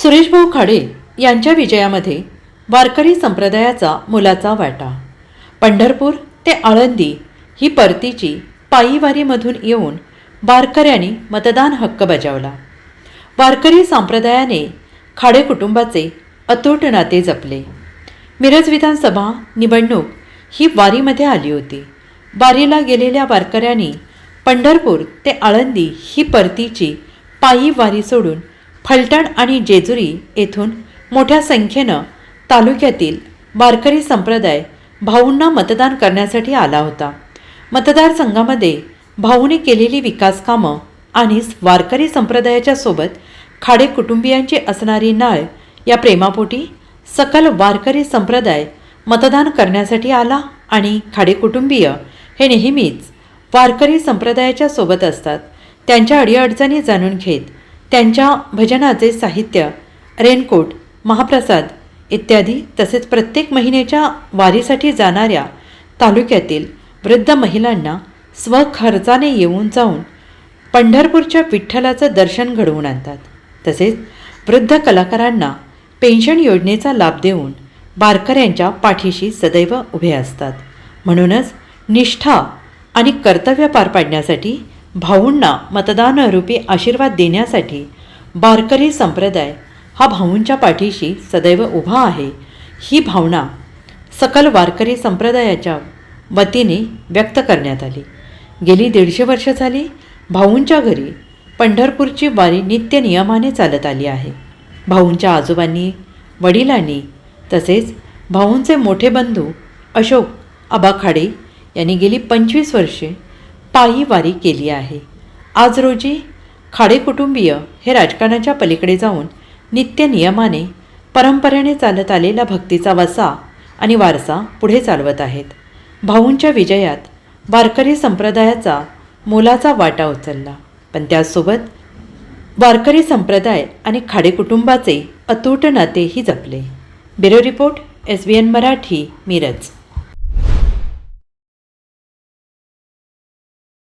सुरेशभाऊ खाडे यांच्या विजयामध्ये वारकरी संप्रदायाचा मोलाचा वाटा. पंढरपूर ते आळंदी ही परतीची पायीवारीमधून येऊन वारकऱ्यांनी मतदान हक्क बजावला. वारकरी संप्रदायाने खाडे कुटुंबाचे अतूट नाते जपले. मिरज विधानसभा निवडणूक ही वारीमध्ये आली होती. वारीला गेलेल्या वारकऱ्यांनी पंढरपूर ते आळंदी ही परतीची पायी वारी सोडून फलटण आणि जेजुरी येथून मोठ्या संख्येनं तालुक्यातील वारकरी संप्रदाय भाऊंना मतदान करण्यासाठी आला होता. मतदारसंघामध्ये भाऊने केलेली विकास कामं आणि वारकरी संप्रदायाच्या सोबत खाडे कुटुंबियांची असणारी नाळ या प्रेमापोटी सकल वारकरी संप्रदाय मतदान करण्यासाठी आला आणि खाडे कुटुंबीय हे नेहमीच वारकरी संप्रदायाच्या सोबत असतात. त्यांच्या अडीअडचणी जाणून घेत त्यांच्या भजनाचे साहित्य, रेनकोट, महाप्रसाद इत्यादी तसेच प्रत्येक महिन्याच्या वारीसाठी जाणाऱ्या तालुक्यातील वृद्ध महिलांना स्वखर्चाने येऊन जाऊन पंढरपूरच्या विठ्ठलाचं दर्शन घडवून आणतात. तसेच वृद्ध कलाकारांना पेन्शन योजनेचा लाभ देऊन वारकऱ्यांच्या पाठीशी सदैव उभे असतात. म्हणूनच निष्ठा आणि कर्तव्य पार पाडण्यासाठी भाऊंना मतदानरूपी आशीर्वाद देण्यासाठी वारकरी संप्रदाय हा भाऊंच्या पाठीशी सदैव उभा आहे, ही भावना सकल वारकरी संप्रदायाच्या वतीने व्यक्त करण्यात आली. गेली 150 वर्ष झाली भाऊंच्या घरी पंढरपूरची वारी नित्य नियमाने चालत आली आहे. भाऊंच्या आजोबांनी, वडिलांनी तसेच भाऊंचे मोठे बंधू अशोक आबा खाडे यांनी गेली 25 वर्षे पायी वारी केली आहे. आज रोजी खाडे कुटुंबीय हे राजकारणाच्या पलीकडे जाऊन नित्य नियमाने परंपरेने चालत आलेला भक्तीचा वसा आणि वारसा पुढे चालवत आहेत. भाऊंच्या विजयात वारकरी संप्रदायाचा मोलाचा वाटा उचलला, पण त्याचसोबत वारकरी संप्रदाय आणि खाडे कुटुंबाचे अतूट नातेही जपले. Bureau report, SBN Marathi, Miraj.